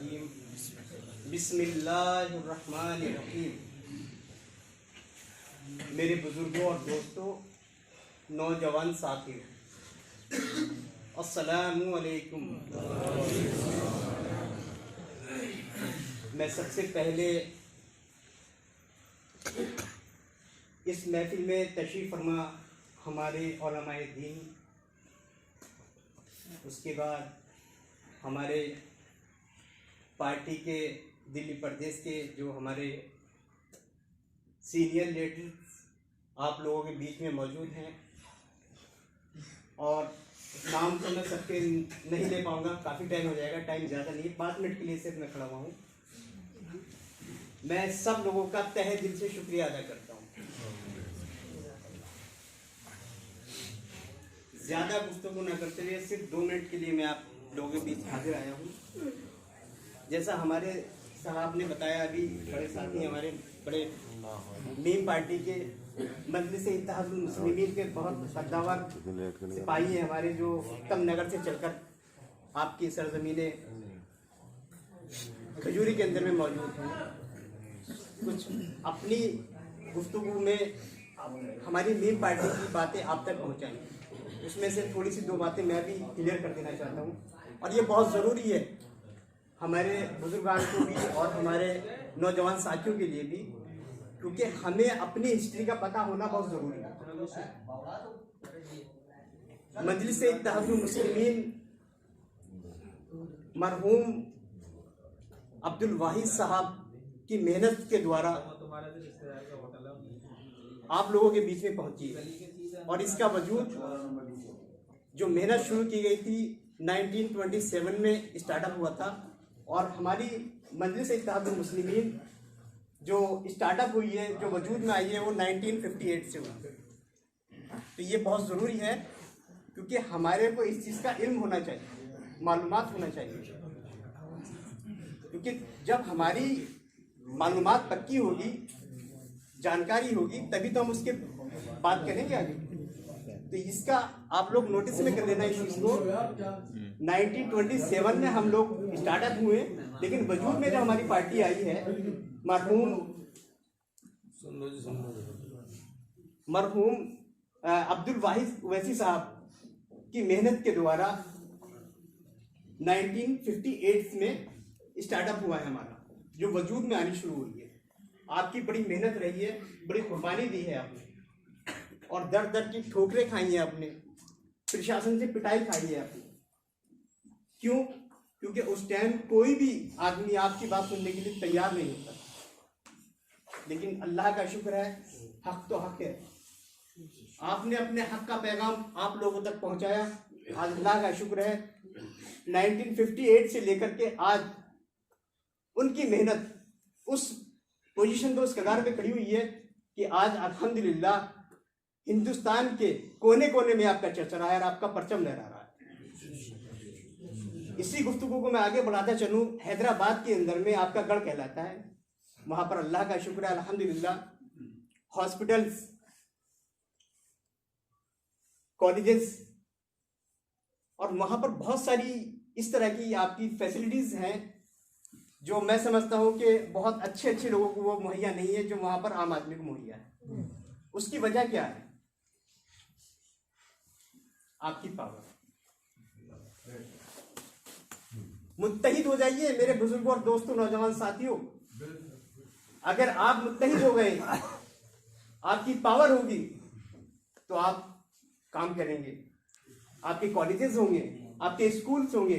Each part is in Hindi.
रजीम बिस्मिल्लाहिर्रहमानिर्रहीम। मेरे बुजुर्गों और दोस्तों, नौजवान साथियों, अस्सलामु अलैकुम। मैं सबसे पहले इस महफिल में तशरीफ़ फरमा हमारे उलमाए दीन, उसके बाद हमारे पार्टी के दिल्ली प्रदेश के जो हमारे सीनियर लीडर्स आप लोगों के बीच में मौजूद हैं, और नाम तो मैं सबके नहीं ले पाऊँगा, काफ़ी टाइम हो जाएगा, टाइम ज़्यादा नहीं है, 5 मिनट के लिए सिर्फ मैं खड़ा हुआ हूँ। मैं सब लोगों का तहे दिल से शुक्रिया अदा करता हूँ। ज़्यादा गुफ्तगू न करते हुए सिर्फ 2 मिनट के लिए मैं आप लोगों के बीच हाजिर आया हूँ। जैसा हमारे साहब ने बताया, अभी बड़े साथी हमारे बड़े मीम पार्टी के मजलिस-ए-इत्तेहादुल मुस्लिमीन के बहुत कद्दावर सिपाही हैं हमारे, जो उत्तम नगर से चलकर आपकी सरजमीने खजूरी के अंदर में मौजूद हैं। कुछ अपनी गुफ्तगू में हमारी मीम पार्टी की बातें आप तक पहुँचाएंगे। उसमें से थोड़ी सी 2 बातें मैं भी क्लियर कर देना चाहता हूँ, और ये बहुत ज़रूरी है हमारे बुजुर्गान को भी और हमारे नौजवान साथियों के लिए भी, क्योंकि हमें अपनी हिस्ट्री का पता होना बहुत ज़रूरी है। मजलिस-ए-इत्तेहादुल मुस्लिमीन मरहूम अब्दुल वाहिद साहब की मेहनत के द्वारा आप लोगों के बीच में पहुंची है, और इसका वजूद जो मेहनत शुरू की गई थी 1927 में स्टार्टअप हुआ था, और हमारी मजलिस-ए-इत्तेहादुल मुस्लिमीन जो स्टार्टअप हुई है, जो वजूद में आई है, वो 1958 से हुई। तो ये बहुत ज़रूरी है, क्योंकि हमारे को इस चीज़ का इल्म होना चाहिए, मालूमात होना चाहिए, क्योंकि जब हमारी मालूमात पक्की होगी, जानकारी होगी, तभी तो हम उसके बात करेंगे आगे। तो इसका आप लोग नोटिस में कर लेना इस चीज़ को। 1927 में हम लोग स्टार्टअप हुए, लेकिन वजूद में जब हमारी पार्टी आई है, मरहूम अब्दुल वाहिद वैसी साहब की मेहनत के द्वारा 1958 में स्टार्टअप हुआ है हमारा, जो वजूद में आनी शुरू हुई है। आपकी बड़ी मेहनत रही है, बड़ी कुर्बानी दी है आपने, और दर दर की ठोकरें खाई हैं आपने, प्रशासन से पिटाई खाई है आपने। क्यों? क्योंकि उस टाइम कोई भी आदमी आपकी बात सुनने के लिए तैयार नहीं होता, लेकिन अल्लाह का शुक्र है, हक तो हक है। आपने अपने हक का पैगाम आप लोगों तक पहुंचाया, आज अल्लाह का शुक्र है। 1958 से लेकर के आज उनकी मेहनत उस पोजीशन पे, उस कगार पे खड़ी हुई है कि आज अल्हम्दुलिल्लाह हिंदुस्तान के कोने कोने में आपका चर्चा रहा है और आपका परचम लहरा रहा है। इसी गुफ्तगू को मैं आगे बढ़ाता चलूँ। हैदराबाद के अंदर में आपका गढ़ कहलाता है, वहाँ पर अल्लाह का शुक्र है अल्हम्दुलिल्लाह हॉस्पिटल्स, कॉलेजेस, और वहाँ पर बहुत सारी इस तरह की आपकी फैसिलिटीज़ हैं जो मैं समझता हूँ कि बहुत अच्छे लोगों को वो मुहैया नहीं है, जो वहाँ पर आम आदमी को मुहैया है। उसकी वजह क्या है? आपकी पावर। मुत्तहिद हो जाइए मेरे बुजुर्गों और दोस्तों, नौजवान साथियों। अगर आप मुत्तहिद हो गए, आपकी पावर होगी, तो आप काम करेंगे। आपके कॉलेजेस होंगे, आपके स्कूल्स होंगे,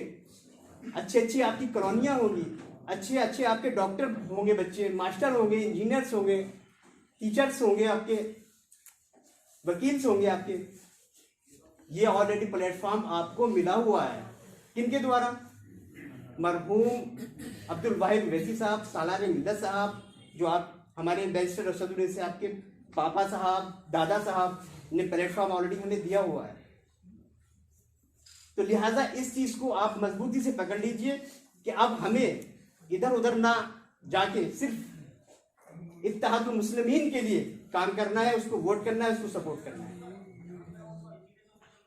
अच्छी आपकी कॉलोनियाँ होंगी, अच्छे आपके डॉक्टर होंगे, बच्चे मास्टर होंगे, इंजीनियर्स होंगे, टीचर्स होंगे, आपके वकील्स होंगे आपके। ये ऑलरेडी प्लेटफॉर्म आपको मिला हुआ है। किनके द्वारा? मरहूम अब्दुल वाहिद वैसी साहब, सालार मिल्लत साहब, जो आप हमारे बैरिस्टर रशदुल से आपके पापा साहब, दादा साहब ने प्लेटफॉर्म ऑलरेडी हमें दिया हुआ है। तो लिहाजा इस चीज़ को आप मजबूती से पकड़ लीजिए कि अब हमें इधर उधर ना जाके सिर्फ इत्तेहादुल मुस्लिमीन के लिए काम करना है, उसको वोट करना है, उसको सपोर्ट करना है।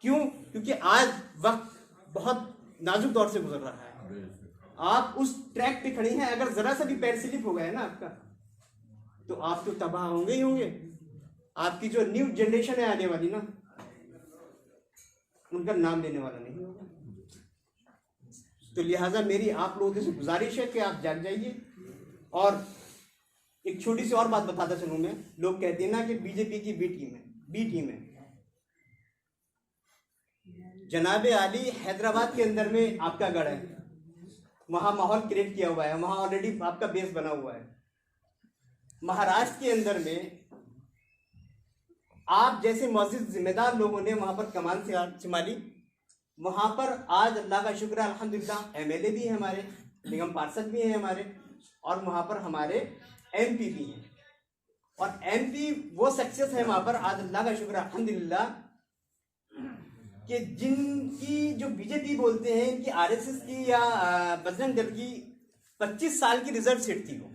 क्यों? क्योंकि आज वक्त बहुत नाजुक दौर से गुजर रहा है। आप उस ट्रैक पे खड़े हैं, अगर जरा सा भी पैर स्लिप हो गया है ना आपका, तो आप तो तबाह होंगे ही होंगे। आपकी जो न्यू जनरेशन है आने वाली ना, उनका नाम लेने वाला नहीं होगा। तो लिहाजा मेरी आप लोगों से गुजारिश है कि आप जाग जाइए। और एक छोटी सी और बात बताता चलूं मैं, लोग कहते हैं ना कि बीजेपी की बी टीम है। जनाबे आली हैदराबाद के अंदर में आपका गढ़ है, वहां माहौल क्रिएट किया हुआ है, वहां ऑलरेडी आपका बेस बना हुआ है। महाराष्ट्र के अंदर में आप जैसे मौजूद जिम्मेदार लोगों ने वहां पर कमान संभाली, वहां पर आज अल्लाह का शुक्र है अल्हम्दुलिल्लाह एमएलए भी हैं हमारे, निगम पार्षद भी हैं हमारे, और वहां पर हमारे एमपी भी हैं। और एमपी वो सक्सेस है वहां पर आज अल्लाह का शुक्र है अल्हम्दुलिल्लाह कि जिनकी जो बीजेपी बोलते हैं, इनकी आरएसएस की या बजरंग दल की 25 साल की रिजर्व सीट थी। वो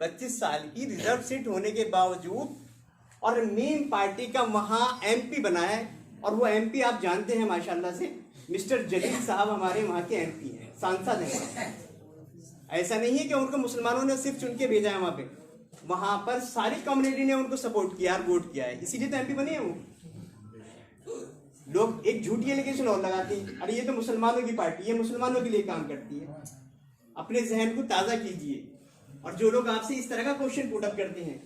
25 साल की रिजर्व सीट होने के बावजूद और मीम पार्टी का वहां एमपी बना है। और वो एमपी आप जानते हैं माशाल्लाह से, मिस्टर जलील साहब हमारे वहां के एमपी हैं, सांसद हैं। ऐसा नहीं है कि उनको मुसलमानों ने सिर्फ चुन के भेजा है वहां पे, वहां पर सारी कम्युनिटी ने उनको सपोर्ट किया और वोट किया है, इसीलिए तो एमपी बने हैं वो। लोग एक झूठी एलिगेशन और लगाते हैं, अरे ये तो मुसलमानों की पार्टी है, मुसलमानों के लिए काम करती है। अपने जहन को ताज़ा कीजिए, और जो लोग आपसे इस तरह का क्वेश्चन पुट अप करते हैं,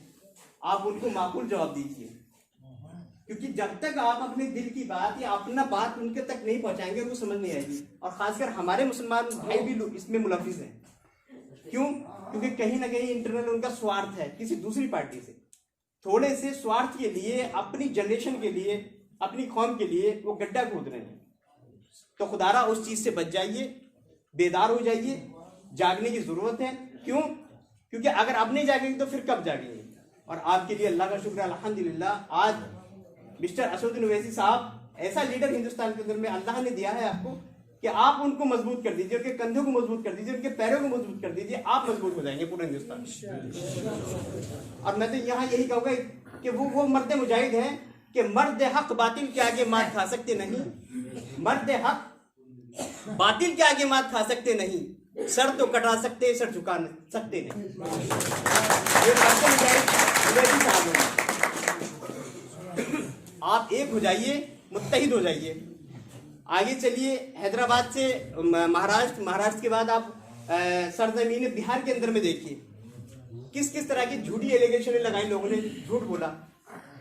आप उनको माकूल जवाब दीजिए। क्योंकि जब तक आप अपने दिल की बात या अपना बात उनके तक नहीं पहुंचाएंगे, उनको समझ नहीं आएगी। और खासकर हमारे मुसलमान भाई भी इसमें मुलविस हैं। क्यों? क्योंकि कहीं ना कहीं इंटरनल उनका स्वार्थ है किसी दूसरी पार्टी से, थोड़े से स्वार्थ के लिए, अपनी जनरेशन के लिए, अपनी कौम के लिए वो गड्ढा खोद रहे हैं। तो खुदारा उस चीज से बच जाइए, बेदार हो जाइए, जागने की जरूरत है। क्यों? क्योंकि अगर अब नहीं जागेंगे तो फिर कब जागेंगे। और आपके लिए अल्लाह का शुक्र अल्हम्दुलिल्लाह, आज मिस्टर असदुद्दीन ओवैसी साहब ऐसा लीडर हिंदुस्तान के अंदर में अल्लाह ने दिया है आपको कि आप उनको मजबूत कर दीजिए, उनके कंधों को मजबूत कर दीजिए, उनके पैरों को मजबूत कर दीजिए, आप मजबूत हो जाएंगे पूरे हिंदुस्तान में। और मैं तो यहाँ यही कहूँगा कि वो मर्द मुजाहिद हैं कि मर्द हक बातिल के आगे मात खा सकते नहीं, मर्द हक बातिल के आगे मात खा सकते नहीं, सर तो कटा सकते, सर झुका सकते नहीं। ये मर्द मुजाहिद साहब हैं। आप एक हो जाइए, मुत्तहिद हो जाइए। आगे चलिए, हैदराबाद से महाराष्ट्र, महाराष्ट्र के बाद आप सरजमीन बिहार के अंदर में देखिए किस किस तरह की झूठी एलिगेशन लगाई लोगों ने। झूठ बोला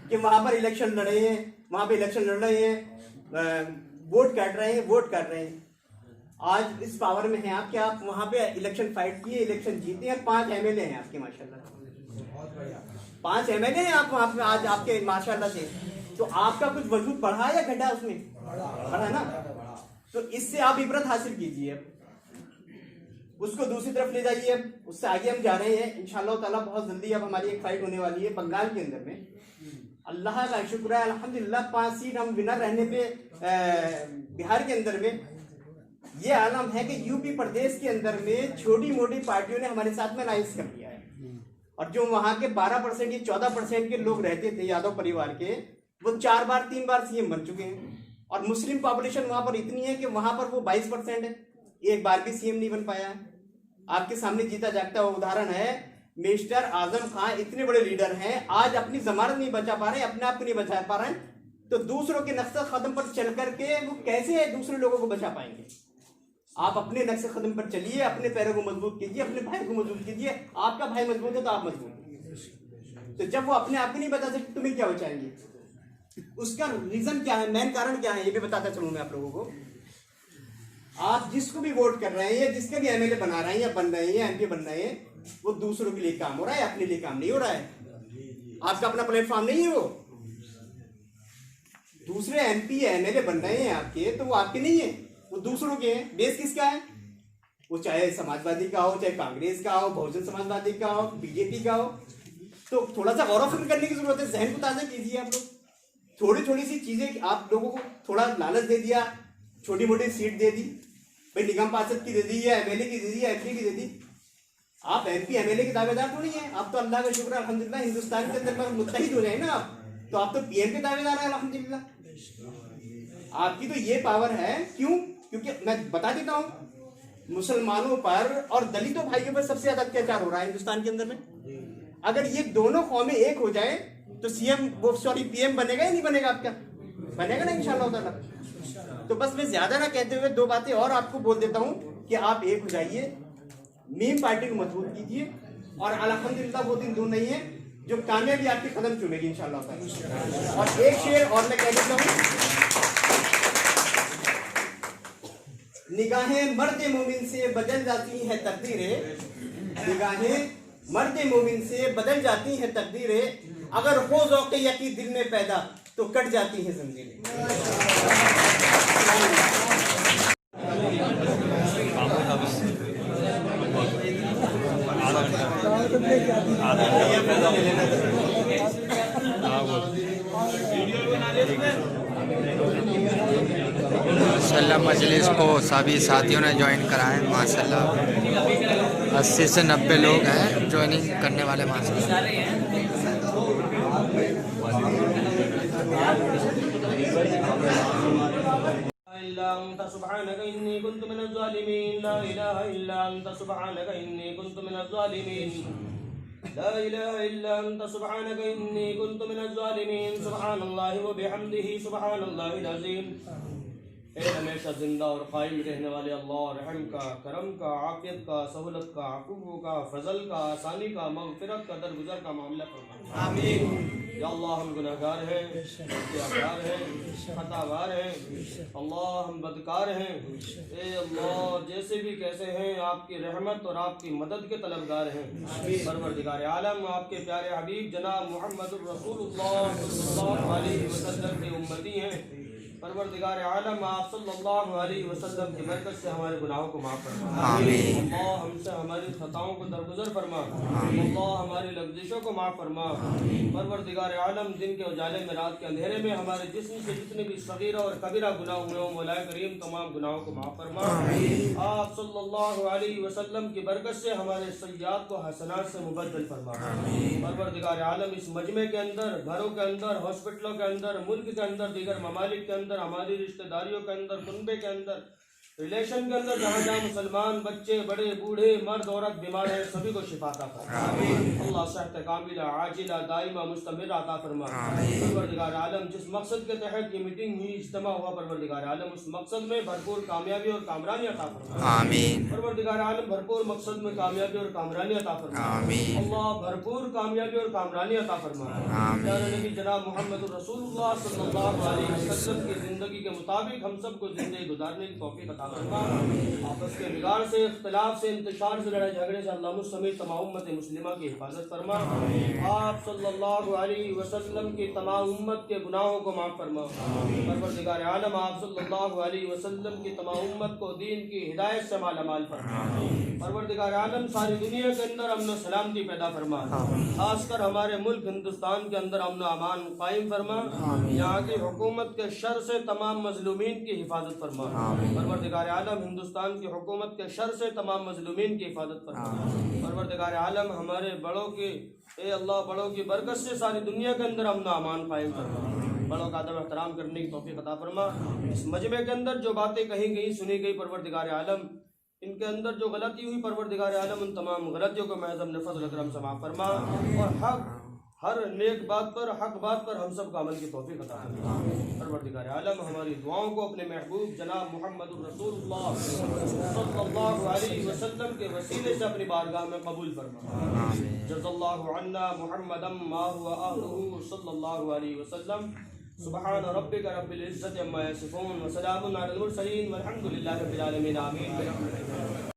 कि वहां पर इलेक्शन लड़े हैं, वहां पे इलेक्शन लड़ रहे हैं, वोट काट रहे हैं, वोट कर रहे हैं। आज इस पावर में हैं आप कि आप वहां पे इलेक्शन फाइट किए, इलेक्शन जीते हैं, 5 एमएलए हैं आपके माशाल्लाह, 5 एमएलए हैं आप वहां पे आज आपके माशाल्लाह से। तो आपका कुछ वजूद बढ़ा या घटा? उसमें बढ़ा ना। तो इससे आप इबरत हासिल कीजिए, उसको दूसरी तरफ ले जाइए। उससे आगे हम जा रहे हैं इंशाअल्लाह ताला, बहुत जल्दी अब हमारी एक फाइट होने वाली है बंगाल के अंदर में। अल्लाह का शुक्र है अल्हम्दुलिल्लाह 5 सीट हम विनर रहने पे बिहार के अंदर में। ये आलम है कि यूपी प्रदेश के अंदर में छोटी मोटी पार्टियों ने हमारे साथ में अलायंस कर लिया है, और जो वहां के 12% या 14% के लोग रहते थे यादव परिवार के, वो 3 बार सीएम बन चुके हैं। और मुस्लिम पॉपुलेशन वहां पर इतनी है कि वहां पर वो 22% है, एक बार भी सीएम नहीं बन पाया है। आपके सामने जीता जागता हुआ उदाहरण है, मिस्टर आजम खान इतने बड़े लीडर हैं, आज अपनी जमानत नहीं बचा पा रहे, अपने आप को नहीं बचा पा रहे हैं, तो दूसरों के नक्शे कदम पर चल करके वो कैसे दूसरे लोगों को बचा पाएंगे? आप अपने नक्शे कदम पर चलिए, अपने पैरों को मजबूत कीजिए, अपने भाई को मजबूत कीजिए। आपका भाई मजबूत है तो आप मजबूत। तो जब वो अपने आप को नहीं बचा सकते, तुम्हें क्या बचाएंगे? उसका रीजन क्या है, मेन कारण क्या है, ये भी बताता चलूं मैं आप लोगों को। आप जिसको भी वोट कर रहे हैं, जिसके भी एमएलए बना रहे हैं या बन रहे हैं, एमपी बन रहे हैं, वो दूसरों के लिए काम हो रहा है, अपने लिए काम नहीं हो रहा है। आपका अपना प्लेटफॉर्म नहीं है। वो दूसरे एमपी या एमएलए बन रहे हैं आपके, तो वो आपके नहीं है, वो दूसरों के हैं। बेस किसका है? वो चाहे समाजवादी का हो, चाहे कांग्रेस का हो, बहुजन समाजवादी का हो, बीजेपी का हो। तो थोड़ा सा गौर फिक्र करने की जरूरत है। जहन को ताजा कीजिए आप लोग। थोड़ी थोड़ी सी चीजें आप लोगों को थोड़ा लालच दे दिया, छोटी मोटी सीट दे दी, भाई निगम पार्षद की दे दी या एमएलए की दे दी या एमपी की दे दी। आप एमपी एमएलए के दावेदार तो नहीं है। आप तो अल्लाह का शुक्र है अल्हम्दुलिल्लाह हिंदुस्तान के अंदर मुत्तहिद हो जाए ना आप, तो आप तो पीएम के दावेदार है अल्हम्दुलिल्लाह। आपकी तो ये पावर है। क्यों? क्योंकि मैं बता देता हूं, मुसलमानों पर और दलितों भाइयों पर सबसे ज्यादा अत्याचार हो रहा है हिंदुस्तान के अंदर में। अगर ये दोनों कौमें एक हो जाए तो पीएम बनेगा या नहीं बनेगा? आपका बनेगा ना इंशाअल्लाह ताला। तो बस मैं ज्यादा ना कहते हुए दो बातें और आपको बोल देता हूं कि आप एक हो जाइए, मीम पार्टी को मजबूत कीजिए, और अल्हम्दुलिल्लाह वो दिन दूर नहीं है जो कामयाबी आपके कदम चुमेगी इंशाअल्लाह ताला। और एक शेर और मैं कह देता हूं, निगाहें मर्द मोमिन से बदल जाती है तकदीरें, निगाहें मर्द मोमिन से बदल जाती है तकदीरें, अगर हो ज़ौक़े यक़ीन दिल में पैदा तो कट जाती है ज़ंजीरें। माशाल्लाह मजलिस को सभी साथियों ने ज्वाइन करा है माशाल्लाह। 80 से 90 लोग हैं ज्वाइनिंग करने वाले माशाल्लाह। सुब्हानक इन्नी कुन्तु मिनज़ ज़ालिमीन, ला इलाहा इल्ला अंत सुब्हानक इन्नी कुन्तु मिनज़ ज़ालिमीन, ला इलाहा इल्ला अंत सुब्हानक इन्नी कुन्तु मिनज़ ज़ालिमीन, सुब्हानल्लाहि व बिहम्दिही सुब्हानल्लाहिल अज़ीम। ए हमेशा जिंदा और कायम रहने वाले अल्लाह, रहम का, करम का, आफियत का, सहूलत का, अफ़ू का, फजल का, आसानी का, मग़फ़िरत का, दरगुज़र का मामला फरमा। आमीन। या अल्लाह हम गुनहगार हैं, अत्याचार हैं, खतावार हैं, अल्लाह हम बदकार हैं। ए अल्लाह जैसे भी कैसे हैं आपकी रहमत और आपकी मदद के तलबगार हैं। परवरदिगार आलम आपके प्यारे हबीब जनाब मुहम्मदुर रसूलुल्लाह सल्लल्लाहु अलैहि वसल्लम के उम्मती हैं। परवरदिगार आलम आप सल्लल्लाहु अलैहि वसल्लम की बरकत से हमारे गुनाहों को माफ़ फरमा। आमीन। अल्लाह हमसे हमारी खताओं को दरगुजर फरमा। अल्लाह हमारी लग़्ज़िशों को माफ़ फरमा। परवरदिगार आलम दिन के उजाले में रात के अंधेरे में हमारे जिस्म से जितने भी सगीरा और कबीरा गुनाह हुए हो मौला करीम तमाम गुनाहों को माफ़ फरमा। आप सल्लल्लाहु अलैहि वसल्लम की बरकत से हमारे सय्यात को हसनात से मुबद्दल फरमा। परवरदिगार आलम इस मजमे के अंदर, घरों के अंदर, हॉस्पिटलों के अंदर, मुल्क के अंदर, दीगर ममालिक के अंदर, हमारी रिश्तेदारियों के अंदर, कुनबे के अंदर, रिलेशन के अंदर, जहाँ जहाँ मुसलमान बच्चे, बड़े, बूढ़े, मर्द, औरत बीमार हैं, सभी को शिफा अता फरमा। अल्लाह सेहत कामिला, आजिला, दाइमा, मुस्तमिर अता फरमा। परवरदिगार आलम जिस मकसद के तहत ये मीटिंग हुई, इज्तिमा हुआ, परवरदिगार आलम उस मकसद में भरपूर कामयाबी और कामरानी अता फरमा। आमीन। परवरदिगार आलम भरपूर मकसद में कामयाबी और कामरानी अता फरमा। आमीन। अल्लाह भरपूर कामयाबी और कामरानी अता फरमा। प्यारे नबी जनाब मुहम्मदुर रसूलुल्लाह सल्लल्लाहु अलैहि वसल्लम की जिंदगी के मुताबिक हम सबको जिंदगी गुजारने की तौफीक अता फरमा। आपस के बिगाड़ से, इख्तिलाफ से, इंतशार से, लड़ाई झगड़े से अल्लाह समेत तमाम उम्मत मुस्लिमा की हिफाजत फरमा। आप सल्लल्लाहु अलैहि वसल्लम की तमाम उम्मत के गुनाहों को माफ़ फरमा। परवरदिगार आलम आप सल्लल्लाहु अलैहि वसल्लम की तमाम उम्मत को दीन की हिदायत से मालामाल फरमा। परवरदिगार आलम सारी दुनिया के अंदर अमन और सलामती पैदा फरमा। खासकर हमारे मुल्क हिंदुस्तान के अंदर अमन अमान कायम फरमा। यहाँ की हुकूमत के शर से तमाम मजलूमीन की हिफाजत फरमा। परवरदिगार आलम हिंदुस्तान की हुकूमत के शर से तमाम मजलूमीन की हिफाजत फरमा। परवरदिगार आलम हमारे बड़ों की, ए अल्लाह बड़ों की बरकत से सारी दुनिया के अंदर अमन अमान कायम फरमा। बड़ों का अदब एहतराम करने की तौफीक अता फरमा। इस मजमे के अंदर जो बातें कही गई, सुनी गई, परवरदिगार आलम इनके अंदर जो गलती हुई, परवरदिगार आलम उन तमाम गलतियों को महज़ अपने फज़ल करम से माफ़ फरमा। और हर नेक बात पर, हक बात पर हम सब का अमल की तौफीक अता फरमा। परवरदिगार आलम हमारी दुआओं को अपने महबूब जनाब मुहम्मदुर रसूलुल्लाह सल्लल्लाहु अलैहि वसल्लम के वसीले से अपनी बारगाह में कबूल फरमा। जज़ल्लाहु अन्ना मुहम्मदम मा हुवा अहलुहु सल्लल्लाहु अलैहि वसल्लम। सुब्हान रब्बिका रब्बिल इज्जति अम्मा यसिफून व सलामुन अलल मुरसलीन वल्हम्दुलिल्लाहि रब्बिल आलमीन। आमीन।